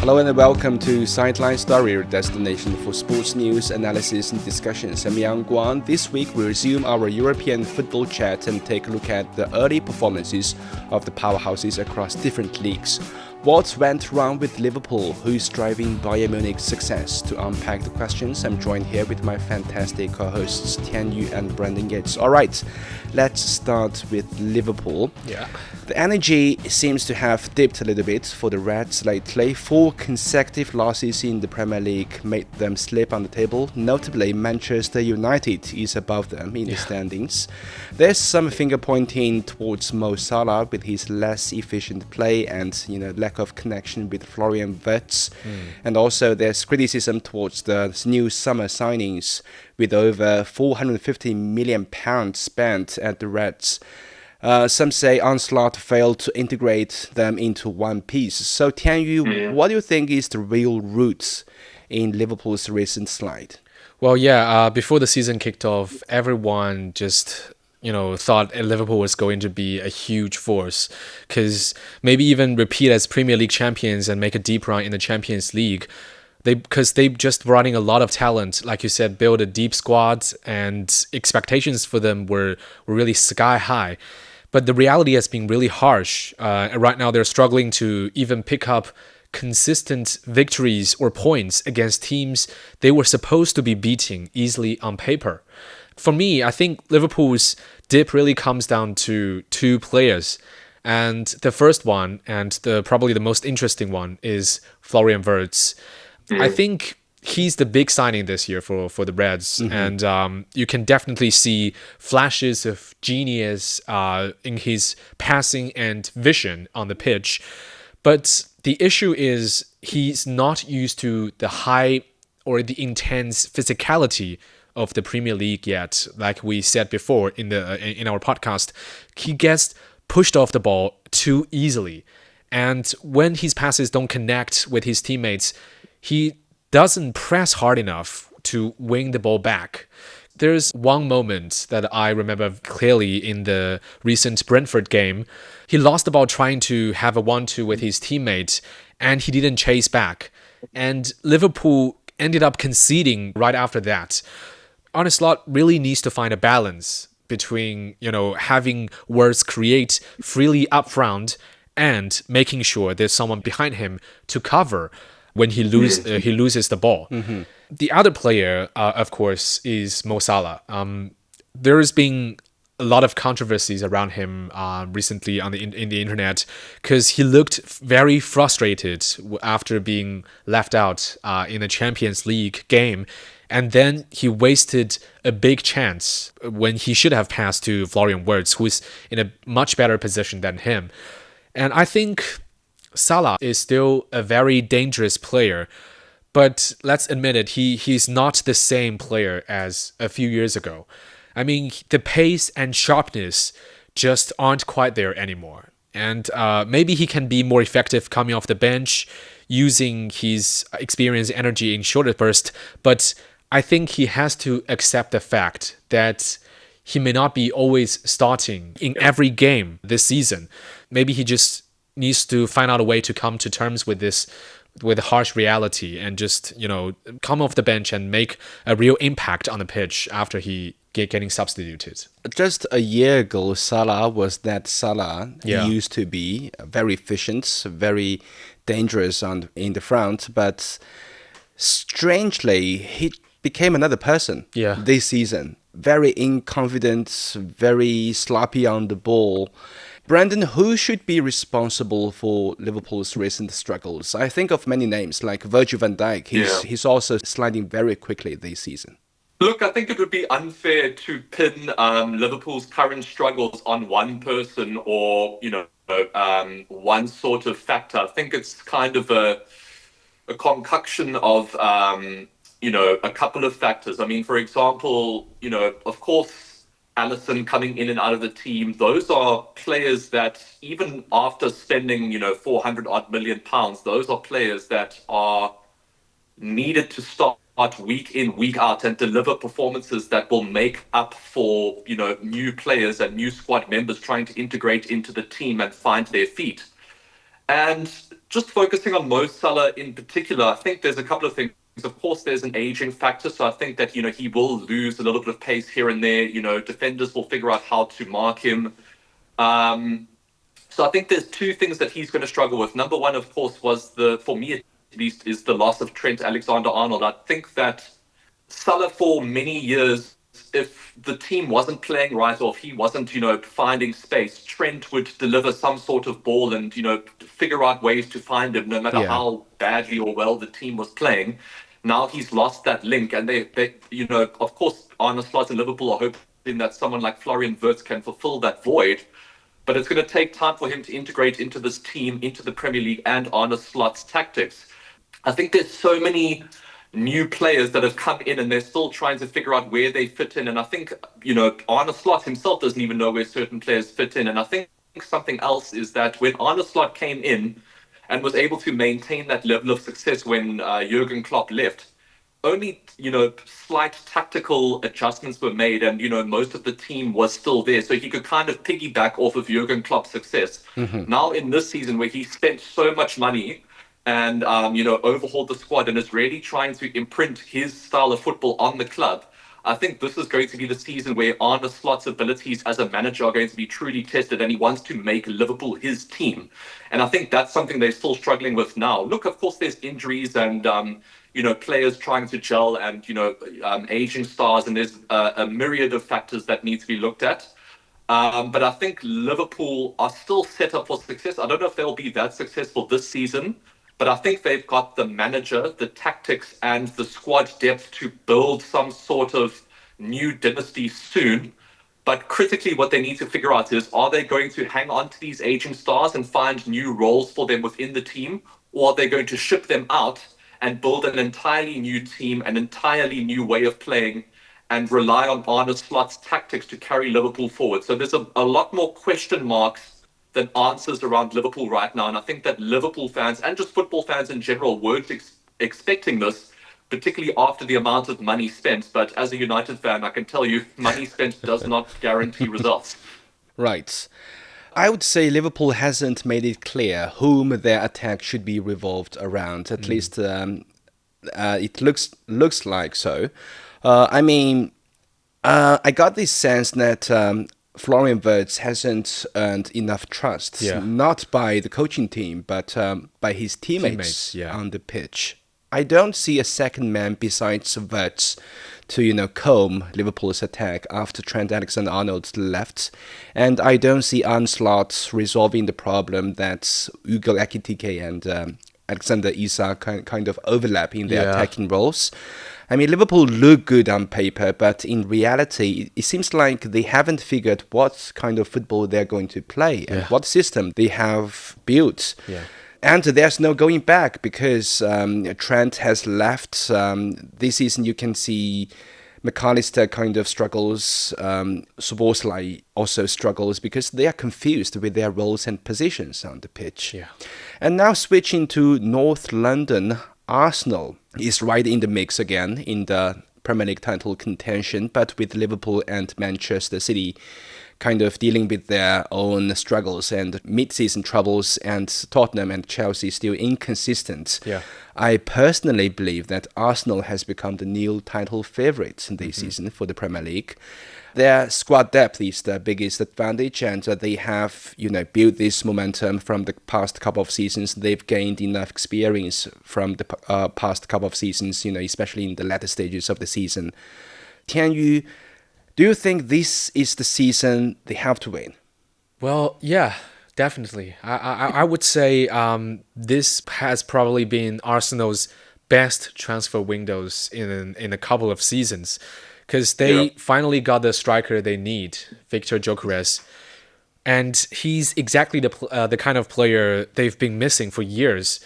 Hello and welcome to Sideline Story, your destination for sports news, analysis and discussions. I'm Yang Guan. This week we resume our European football chat and take a look at the early performances of the powerhouses across different leagues. What went wrong with Liverpool? Who's driving Bayern Munich's success? To unpack the questions, I'm joined here with my fantastic co-hosts Tian Yu and Brandon Yates. All right, let's start with Liverpool. Yeah. The energy seems to have dipped a little bit for the Reds lately. 4 consecutive losses in the Premier League made them slip on the table. Notably, Manchester United is above them in the standings. There's some finger pointing towards Mo Salah with his less efficient play and lack of connection with Florian Wirtz. And also there's criticism towards the new summer signings with over £450 million spent at the Reds. Some say Arne Slot failed to integrate them into one piece. So Tian Yu, what do you think is the real roots in Liverpool's recent slide? Well, before the season kicked off, everyone just thought Liverpool was going to be a huge force, because maybe even repeat as Premier League champions and make a deep run in the Champions League. Because they just brought in a lot of talent, like you said, build a deep squad, and expectations for them were really sky high. But the reality has been really harsh. Right now, they're struggling to even pick up consistent victories or points against teams they were supposed to be beating easily on paper. For me, I think Liverpool's dip really comes down to 2 players. And the first one, and probably the most interesting one, is Florian Wirtz. I think he's the big signing this year for the Reds. And you can definitely see flashes of genius in his passing and vision on the pitch. But the issue is he's not used to the high or the intense physicality of the Premier League yet. Like we said before in our podcast, he gets pushed off the ball too easily. And when his passes don't connect with his teammates, he doesn't press hard enough to win the ball back. There's one moment that I remember clearly in the recent Brentford game. He lost the ball trying to have a 1-2 with his teammate, and he didn't chase back. And Liverpool ended up conceding right after that. Arne Slot really needs to find a balance between, having Wirtz create freely up front and making sure there's someone behind him to cover when he loses the ball. The other player, of course, is Mo Salah. There has been a lot of controversies around him recently in the internet, because he looked very frustrated after being left out in a Champions League game. And then he wasted a big chance when he should have passed to Florian Wirtz, who is in a much better position than him. And I think Salah is still a very dangerous player, but let's admit it, he's not the same player as a few years ago. I mean, the pace and sharpness just aren't quite there anymore. And maybe he can be more effective coming off the bench, using his experience and energy in shorter bursts, but I think he has to accept the fact that he may not be always starting in every game this season. Maybe he just needs to find out a way to come to terms with this, with harsh reality, and just, come off the bench and make a real impact on the pitch after he getting substituted. Just a year ago, Salah was that Salah. He used to be very efficient, very dangerous in the front, but strangely, he became another person this season. Very inconfident, very sloppy on the ball. Brandon, who should be responsible for Liverpool's recent struggles? I think of many names like Virgil van Dijk. He's also sliding very quickly this season. Look, I think it would be unfair to pin Liverpool's current struggles on one person or, one sort of factor. I think it's kind of a concoction of, a couple of factors. I mean, for example, of course, Alisson coming in and out of the team, those are players that even after spending, 400 odd million pounds, those are players that are needed to start week in, week out and deliver performances that will make up for, new players and new squad members trying to integrate into the team and find their feet. And just focusing on Mo Salah in particular, I think there's a couple of things. Of course, there's an aging factor. So I think that, he will lose a little bit of pace here and there. Defenders will figure out how to mark him. So I think there's two things that he's going to struggle with. Number one, of course, for me at least, is the loss of Trent Alexander-Arnold. I think that Salah for many years, if the team wasn't playing right or if he wasn't, finding space, Trent would deliver some sort of ball and, figure out ways to find him no matter how badly or well the team was playing. Now he's lost that link, and they of course, Arne Slot and Liverpool are hoping that someone like Florian Wirtz can fulfill that void. But it's going to take time for him to integrate into this team, into the Premier League and Arne Slot's tactics. I think there's so many new players that have come in and they're still trying to figure out where they fit in. And I think, Arne Slot himself doesn't even know where certain players fit in. And I think something else is that when Arne Slot came in and was able to maintain that level of success when Jurgen Klopp left, only, slight tactical adjustments were made and, most of the team was still there. So he could kind of piggyback off of Jurgen Klopp's success. Mm-hmm. Now in this season where he spent so much money and, overhauled the squad and is really trying to imprint his style of football on the club, I think this is going to be the season where Arne Slot's abilities as a manager are going to be truly tested, and he wants to make Liverpool his team. And I think that's something they're still struggling with now. Look, of course, there's injuries and, players trying to gel and, aging stars, and there's a myriad of factors that need to be looked at. But I think Liverpool are still set up for success. I don't know if they'll be that successful this season, but I think they've got the manager, the tactics, and the squad depth to build some sort of new dynasty soon. But critically, what they need to figure out is, are they going to hang on to these aging stars and find new roles for them within the team, or are they going to ship them out and build an entirely new team, an entirely new way of playing, and rely on Arne Slot's tactics to carry Liverpool forward? So there's a lot more question marks than answers around Liverpool right now. And I think that Liverpool fans and just football fans in general weren't expecting this, particularly after the amount of money spent. But as a United fan, I can tell you, money spent does not guarantee results. Right. I would say Liverpool hasn't made it clear whom their attack should be revolved around. At least it looks like so. I got this sense that Florian Wirtz hasn't earned enough trust, not by the coaching team, but by his teammates on the pitch. I don't see a second man besides Wirtz to, comb Liverpool's attack after Trent Alexander-Arnold left. And I don't see Arne Slot resolving the problem that Ugo Ekitike and Alexander Isak kind of overlap in their attacking roles. Liverpool look good on paper, but in reality, it seems like they haven't figured what kind of football they're going to play and what system they have built. Yeah. And there's no going back because Trent has left. This season, you can see McAllister kind of struggles. Szoboszlai also struggles because they are confused with their roles and positions on the pitch. Yeah. And now switching to North London, Arsenal is right in the mix again in the Premier League title contention, but with Liverpool and Manchester City kind of dealing with their own struggles and mid-season troubles, and Tottenham and Chelsea still inconsistent. Yeah. I personally believe that Arsenal has become the new title favourites this season for the Premier League. Their squad depth is the biggest advantage, and they have, built this momentum from the past couple of seasons. They've gained enough experience from the past couple of seasons, especially in the latter stages of the season. Tianyu, do you think this is the season they have to win? Well, yeah, definitely. I would say this has probably been Arsenal's best transfer windows in a couple of seasons, because they finally got the striker they need, Victor Gyökeres. And he's exactly the kind of player they've been missing for years,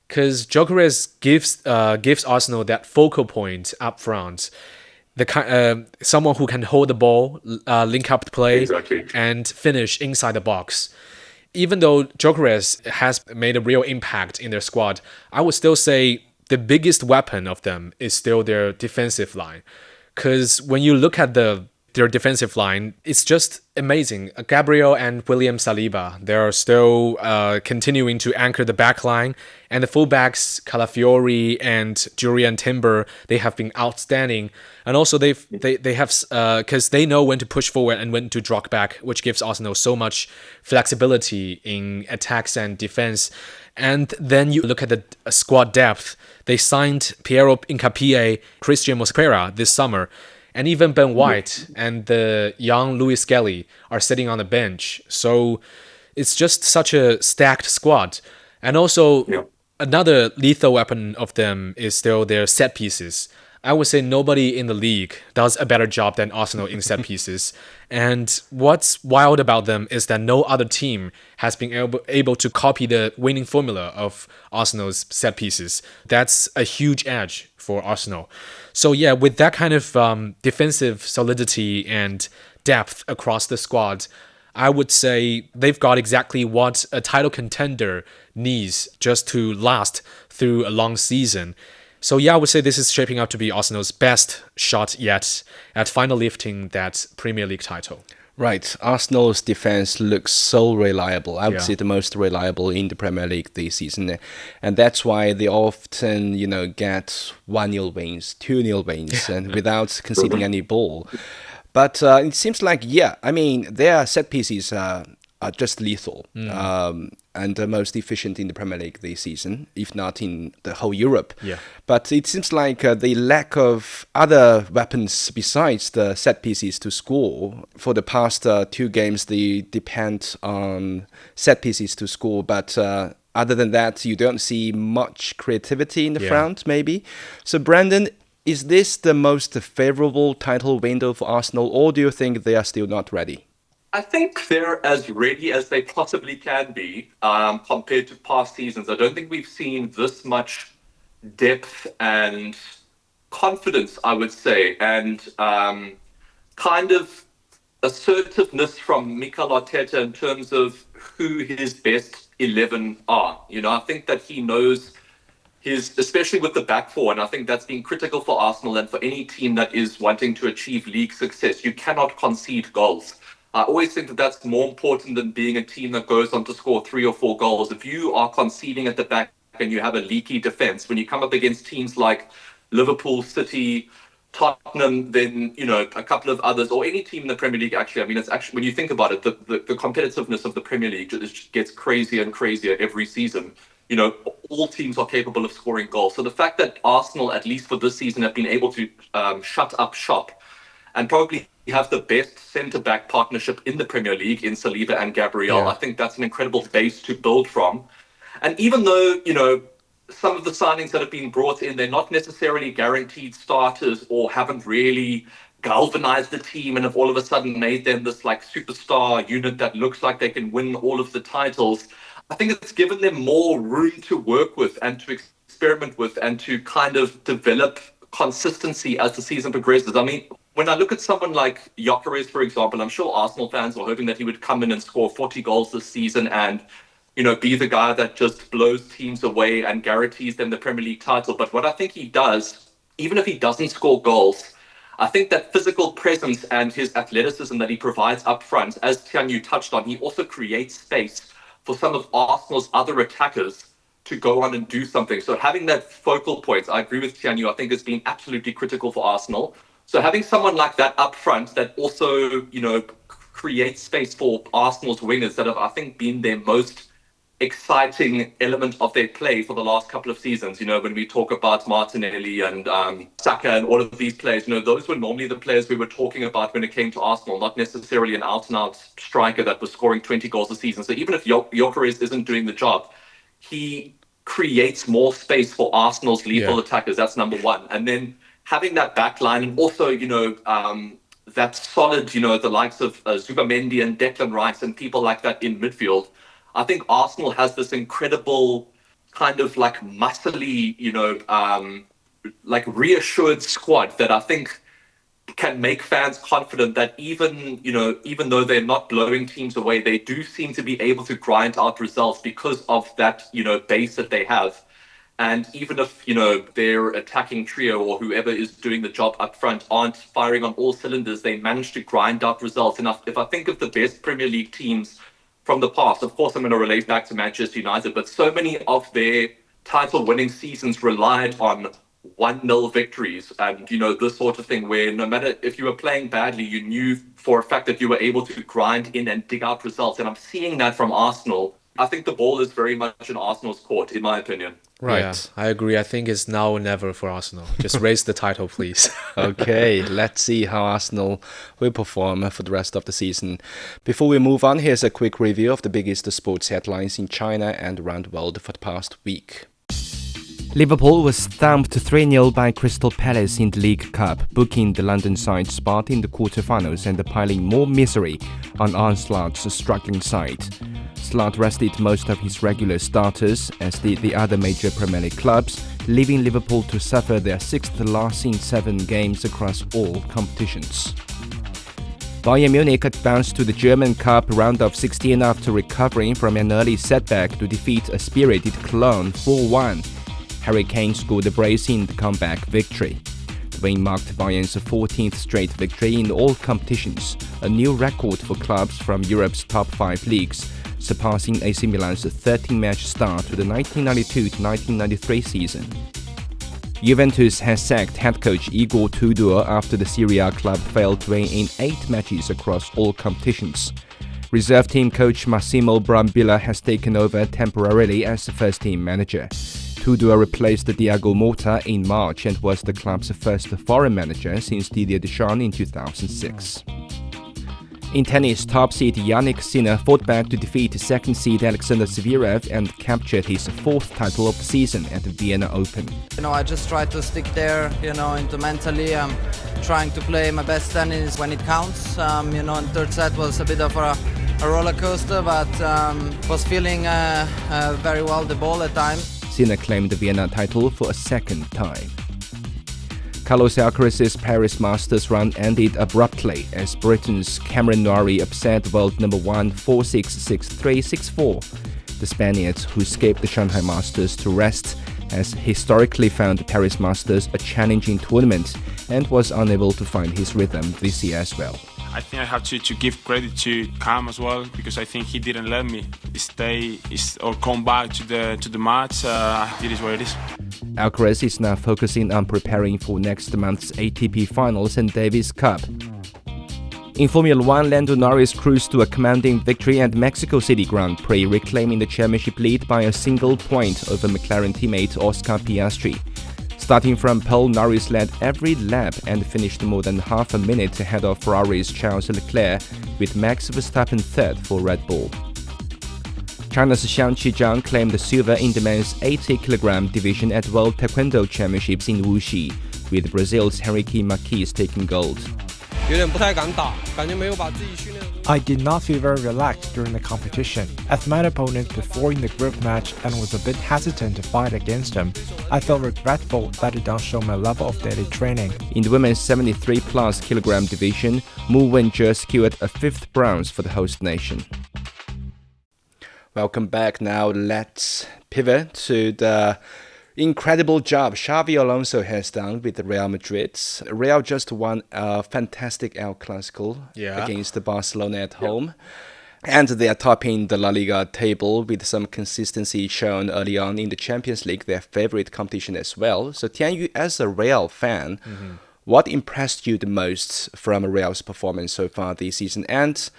because Gyökeres gives Arsenal that focal point up front, someone who can hold the ball, link up the play, and finish inside the box. Even though Gyökeres has made a real impact in their squad, I would still say the biggest weapon of them is still their defensive line. Because when you look at their defensive line, it's just amazing. Gabriel and William Saliba, they're still continuing to anchor the back line. And the fullbacks, Calafiori and Julian Timber, they have been outstanding. And also they have, because they know when to push forward and when to drop back, which gives Arsenal so much flexibility in attacks and defense. And then you look at the squad depth. They signed Piero Hincapié, Christian Mosquera this summer. And even Ben White and the young Louis Skelly are sitting on the bench. So it's just such a stacked squad. And also, another lethal weapon of them is still their set pieces. I would say nobody in the league does a better job than Arsenal in set pieces. And what's wild about them is that no other team has been able to copy the winning formula of Arsenal's set pieces. That's a huge edge for Arsenal. So yeah, with that kind of defensive solidity and depth across the squad, I would say they've got exactly what a title contender needs just to last through a long season. So yeah, I would say this is shaping up to be Arsenal's best shot yet at finally lifting that Premier League title. Right. Arsenal's defense looks so reliable. I would say the most reliable in the Premier League this season. And that's why they often, get 1-0 wins, 2-0 wins, and without conceding any ball. But it seems like, their set pieces are just lethal. And the most efficient in the Premier League this season, if not in the whole Europe. Yeah. But it seems like the lack of other weapons besides the set pieces to score. For the past 2 games, they depend on set pieces to score. But other than that, you don't see much creativity in the front, maybe. So, Brandon, is this the most favorable title window for Arsenal, or do you think they are still not ready? I think they're as ready as they possibly can be compared to past seasons. I don't think we've seen this much depth and confidence, I would say, and kind of assertiveness from Mikel Arteta in terms of who his best 11 are. I think that he knows especially with the back four, and I think that's been critical for Arsenal and for any team that is wanting to achieve league success. You cannot concede goals. I always think that that's more important than being a team that goes on to score 3 or 4 goals. If you are conceding at the back and you have a leaky defense, when you come up against teams like Liverpool, City, Tottenham, then, a couple of others, or any team in the Premier League, actually, it's actually, when you think about it, the competitiveness of the Premier League just gets crazier and crazier every season. All teams are capable of scoring goals. So the fact that Arsenal, at least for this season, have been able to shut up shop and probably have the best centre-back partnership in the Premier League in Saliba and Gabriel. I think that's an incredible base to build from. And even though, some of the signings that have been brought in, they're not necessarily guaranteed starters or haven't really galvanized the team and have all of a sudden made them this superstar unit that looks like they can win all of the titles, I think it's given them more room to work with and to experiment with and to kind of develop consistency as the season progresses. When I look at someone like Gyökeres, for example, I'm sure Arsenal fans were hoping that he would come in and score 40 goals this season and, be the guy that just blows teams away and guarantees them the Premier League title. But what I think he does, even if he doesn't score goals, I think that physical presence and his athleticism that he provides up front, as Tianyu touched on, he also creates space for some of Arsenal's other attackers to go on and do something. So having that focal point, I agree with Tianyu, I think has been absolutely critical for Arsenal. So having someone like that up front that also, creates space for Arsenal's wingers that have, I think, been their most exciting element of their play for the last couple of seasons. When we talk about Martinelli and Saka and all of these players, those were normally the players we were talking about when it came to Arsenal, not necessarily an out-and-out striker that was scoring 20 goals a season. So even if Gyökeres isn't doing the job, he creates more space for Arsenal's lethal attackers. That's number one. And then having that back line and also, that solid, the likes of Zubamendi and Declan Rice and people like that in midfield, I think Arsenal has this incredible kind of muscly, reassured squad that I think can make fans confident that even though they're not blowing teams away, they do seem to be able to grind out results because of that, base that they have. And even if, their attacking trio or whoever is doing the job up front aren't firing on all cylinders, they manage to grind out results. And if I think of the best Premier League teams from the past, of course, I'm going to relate back to Manchester United, but so many of their title-winning seasons relied on 1-0 victories and, this sort of thing where no matter if you were playing badly, you knew for a fact that you were able to grind in and dig out results. And I'm seeing that from Arsenal. I think the ball is very much in Arsenal's court, in my opinion. Right. Yeah, I agree. I think it's now or never for Arsenal. Just raise the title, please. Okay, let's see how Arsenal will perform for the rest of the season. Before we move on, here's a quick review of the biggest sports headlines in China and around the world for the past week. Liverpool was thumped 3-0 by Crystal Palace in the League Cup, booking the London side spot in the quarter-finals and piling more misery on Arne Slot's struggling side. Slot rested most of his regular starters, as did the other major Premier League clubs, leaving Liverpool to suffer their 6th loss in 7 games across all competitions. Bayern Munich advanced to the German Cup round of 16 after recovering from an early setback to defeat a spirited Cologne 4-1. Harry Kane scored a bracing comeback victory. The win marked Bayern's 14th straight victory in all competitions, a new record for clubs from Europe's top 5 leagues, surpassing AC Milan's 13-match start to the 1992-1993 season. Juventus has sacked head coach Igor Tudor after the Serie A club failed to win in 8 matches across all competitions. Reserve team coach Massimo Brambilla has taken over temporarily as the first-team manager. Tudor replaced Diego Motta in March and was the club's first foreign manager since Didier Deschamps in 2006. In tennis, top seed Yannick Sinner fought back to defeat second seed Alexander Zverev and captured his 4th title of the season at the Vienna Open. I just try to stick there, into mentally. I'm trying to play my best tennis when it counts. And third set was a bit of a roller coaster, but was feeling very well the ball at times. Sinner claimed the Vienna title for a 2nd time. Carlos Alcaraz's Paris Masters run ended abruptly as Britain's Cameron Norrie upset world number 1 4-6, 6-3, 6-4. The Spaniard, who escaped the Shanghai Masters to rest, has historically found the Paris Masters a challenging tournament and was unable to find his rhythm this year as well. I think I have to give credit to Cam as well, because I think he didn't let me stay or come back to the match. It is what it is. Alcaraz is now focusing on preparing for next month's ATP Finals and Davis Cup. In Formula 1, Lando Norris cruised to a commanding victory at Mexico City Grand Prix, reclaiming the championship lead by a single point over McLaren teammate Oscar Piastri. Starting from pole, Norris led every lap and finished more than half a minute ahead of Ferrari's Charles Leclerc, with Max Verstappen 3rd for Red Bull. China's Xiang Qizhang claimed the silver in the men's 80kg division at World Taekwondo Championships in Wuxi, with Brazil's Henrique Marques taking gold. I did not feel very relaxed during the competition. As my opponent before in the group match and was a bit hesitant to fight against him, I felt regretful that I did not show my level of daily training. In the women's 73+ kilogram division, Mu Wenjie secured a 5th bronze for the host nation. Welcome back. Now let's pivot to the incredible job Xavi Alonso has done with Real Madrid. Real just won a fantastic El Clasico against Barcelona at home. And they are topping the La Liga table with some consistency shown early on in the Champions League, their favorite competition as well. So Tian Yu, as a Real fan, what impressed you the most from Real's performance so far this season? And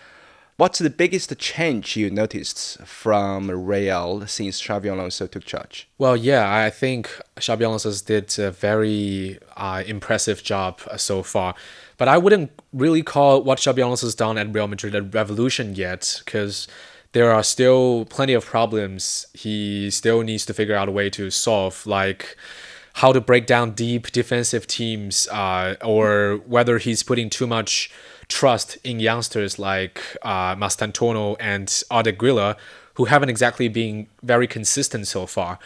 what's the biggest change you noticed from Real since Xavi Alonso took charge? Well, I think Xavi Alonso did a very impressive job so far. But I wouldn't really call what Xabi Alonso's done at Real Madrid a revolution yet, because there are still plenty of problems he still needs to figure out a way to solve, like how to break down deep defensive teams, or whether he's putting too much trust in youngsters like Mastantuono and Arda, who haven't exactly been very consistent so far.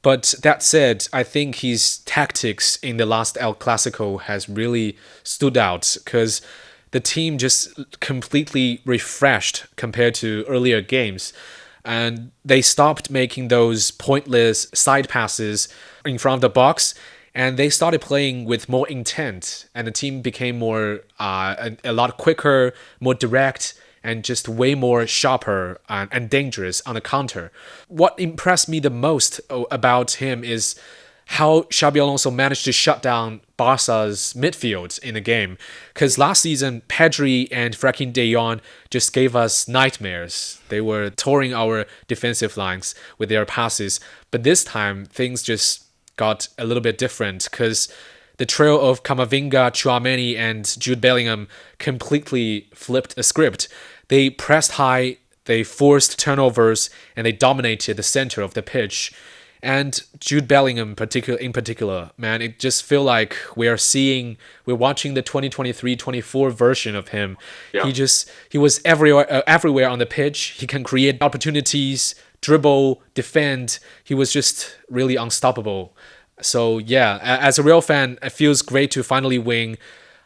But that said, I think his tactics in the last El Clasico has really stood out, because the team just completely refreshed compared to earlier games. And they stopped making those pointless side passes in front of the box, and they started playing with more intent, and the team became more a lot quicker, more direct, and just way more sharper and dangerous on the counter. What impressed me the most about him is how Xabi Alonso managed to shut down Barca's midfield in the game. Because last season, Pedri and Frankie de Jong just gave us nightmares. They were touring our defensive lines with their passes. But this time, things just got a little bit different, because the trio of Camavinga, Tchouaméni, and Jude Bellingham completely flipped a script. They pressed high, they forced turnovers, and they dominated the center of the pitch. And Jude Bellingham in particular, man, it just feel like we're watching the 2023-24 version of him. Yeah. He was everywhere on the pitch. He can create opportunities, dribble, defend. He was just really unstoppable. So yeah, as a Real fan, it feels great to finally win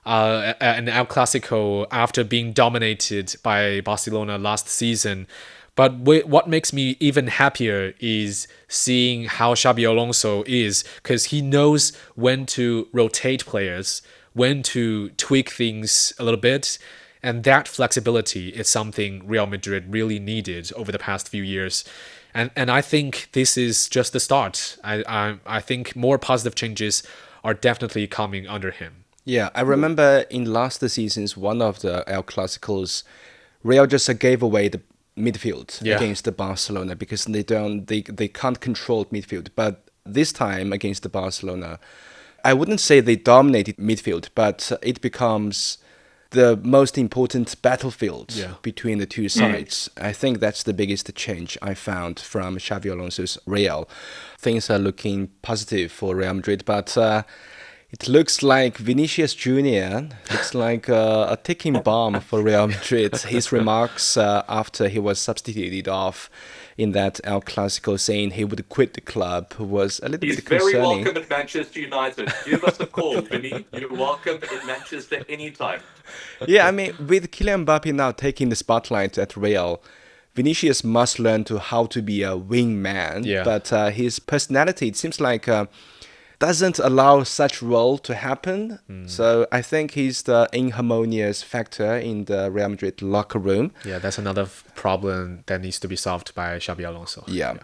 an El Clasico after being dominated by Barcelona last season. But what makes me even happier is seeing how Xabi Alonso is, because he knows when to rotate players, when to tweak things a little bit. And that flexibility is something Real Madrid really needed over the past few years. And I think this is just the start. I think more positive changes are definitely coming under him. Yeah, I remember in last season's one of the El Clasicos, Real just gave away the midfield against the Barcelona, because they can't control midfield. But this time against the Barcelona, I wouldn't say they dominated midfield, but it becomes the most important battlefield between the two sides. I think that's the biggest change I found from Xavi Alonso's Real. Things are looking positive for Real Madrid, but it looks like Vinicius Jr. looks like a ticking bomb for Real Madrid. His remarks after he was substituted off in that El Clasico, saying he would quit the club, was a little bit concerning. He's very welcome at Manchester United. Give us a call, Vinny. You're welcome in Manchester anytime. Yeah, I mean, with Kylian Mbappe now taking the spotlight at Real, Vinicius must learn how to be a wingman. Yeah. But his personality, it seems like, doesn't allow such role to happen. So I think he's the inharmonious factor in the Real Madrid locker room. Yeah, that's another problem that needs to be solved by Xabi Alonso. Yeah.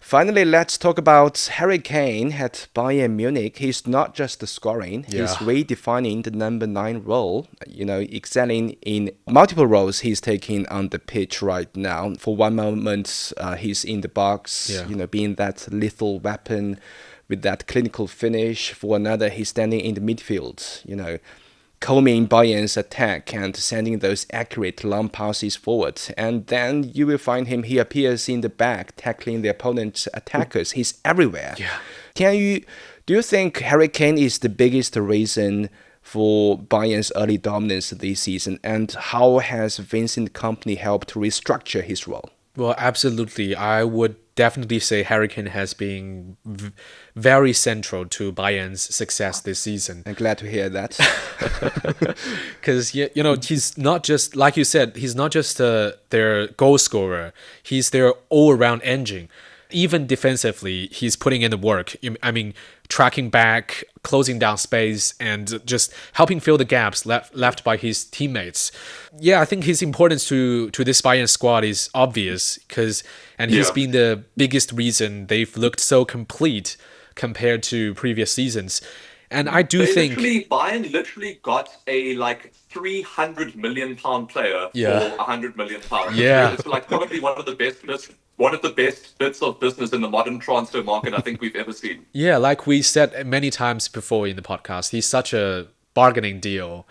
Finally, let's talk about Harry Kane at Bayern Munich. He's not just scoring, he's redefining the number 9 role, excelling in multiple roles he's taking on the pitch right now. For one moment, he's in the box, being that lethal weapon with that clinical finish. For another, he's standing in the midfield, combing Bayern's attack and sending those accurate long passes forward. And then you will find he appears in the back, tackling the opponent's attackers. He's everywhere. Yeah. Do you think Harry Kane is the biggest reason for Bayern's early dominance this season? And how has Vincent Kompany helped restructure his role? Well, absolutely. I would definitely say Harry Kane has been very central to Bayern's success this season. I'm glad to hear that. Because, he's not just, like you said, he's not just their goal scorer. He's their all-around engine. Even defensively, he's putting in the work. I mean, tracking back, closing down space, and just helping fill the gaps left by his teammates. Yeah, I think his importance to this Bayern squad is obvious, and he's been the biggest reason they've looked so complete compared to previous seasons. And I do think Bayern literally got a 300 million pound player for 100 million pounds. Yeah, it's probably one of the best bits of business in the modern transfer market I think we've ever seen. Yeah, like we said many times before in the podcast, he's such a bargaining deal.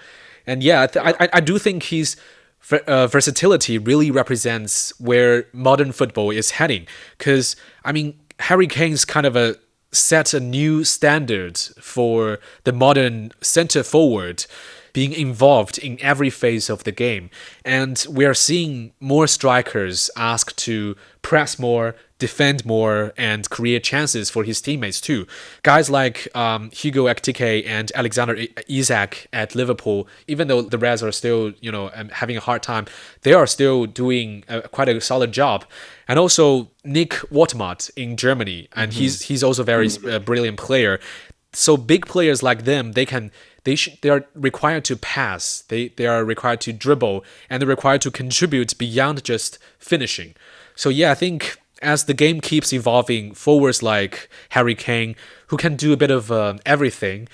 And yeah, I do think his versatility really represents where modern football is heading. Because, I mean, Harry Kane's kind of set a new standard for the modern center forward, being involved in every phase of the game. And we are seeing more strikers asked to press more, defend more and create chances for his teammates too. Guys like Hugo Ekitike and Alexander Isak at Liverpool, even though the Reds are still, having a hard time, they are still doing quite a solid job. And also Nick Watermatt in Germany, and he's also a very brilliant player. So big players like them, they are required to pass, they are required to dribble, and they're required to contribute beyond just finishing. So yeah, I think as the game keeps evolving, forwards like Harry Kane, who can do a bit of everything,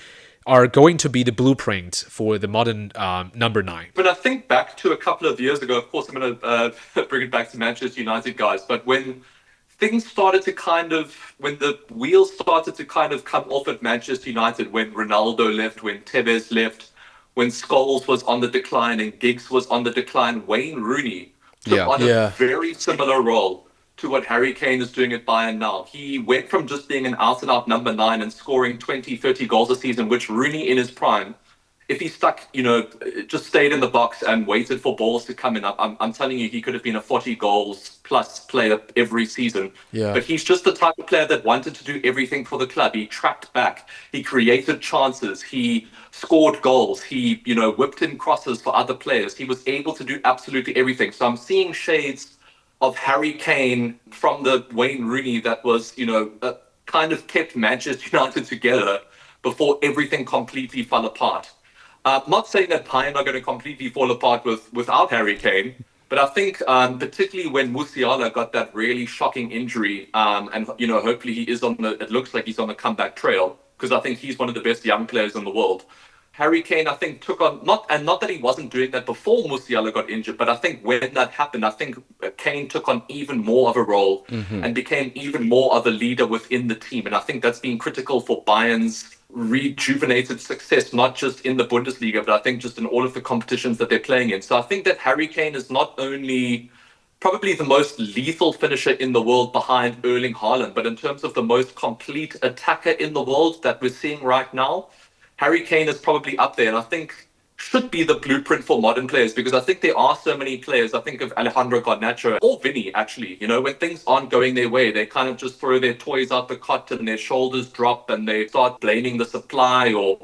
are going to be the blueprint for the modern number 9. But I think back to a couple of years ago, of course, I'm going to bring it back to Manchester United, guys, but when things started to when the wheels started to kind of come off at Manchester United, when Ronaldo left, when Tevez left, when Scholes was on the decline and Giggs was on the decline, Wayne Rooney took on a very similar role to what Harry Kane is doing at Bayern now. He went from just being an out-and-out number 9 and scoring 20, 30 goals a season, which Rooney in his prime, if he stuck, just stayed in the box and waited for balls to come in, I'm telling you, he could have been a 40 goals plus player every season. Yeah. But he's just the type of player that wanted to do everything for the club. He tracked back. He created chances. He scored goals. He, whipped in crosses for other players. He was able to do absolutely everything. So I'm seeing shades of Harry Kane from the Wayne Rooney that was, kind of kept Manchester United together before everything completely fell apart. I'm not saying that Bayern are going to completely fall apart without Harry Kane, but I think particularly when Musiala got that really shocking injury, and hopefully it looks like he's on the comeback trail, because I think he's one of the best young players in the world. Harry Kane, I think, took on, not that he wasn't doing that before Musiala got injured, but I think when that happened, I think Kane took on even more of a role and became even more of a leader within the team. And I think that's been critical for Bayern's rejuvenated success, not just in the Bundesliga, but I think just in all of the competitions that they're playing in. So I think that Harry Kane is not only probably the most lethal finisher in the world behind Erling Haaland, but in terms of the most complete attacker in the world that we're seeing right now, Harry Kane is probably up there, and I think should be the blueprint for modern players, because I think there are so many players. I think of Alejandro Garnacho or Vinny, actually. When things aren't going their way, they kind of just throw their toys out the cot and their shoulders drop and they start blaming the supply or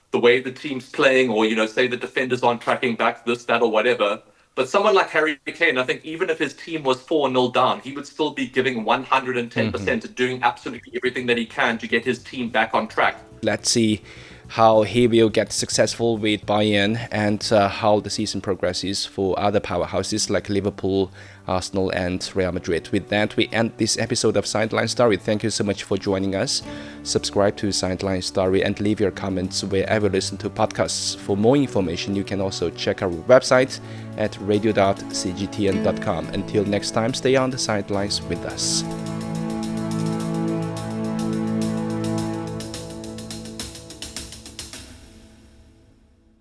the way the team's playing, or, say the defenders aren't tracking back, this, that, or whatever. But someone like Harry Kane, I think even if his team was 4-0 down, he would still be giving 110% and doing absolutely everything that he can to get his team back on track. Let's see how he will get successful with Bayern and how the season progresses for other powerhouses like Liverpool, Arsenal and Real Madrid. With that, we end this episode of Sideline Story. Thank you so much for joining us. Subscribe to Sideline Story and leave your comments wherever you listen to podcasts. For more information, you can also check our website at radio.cgtn.com. Until next time, stay on the sidelines with us.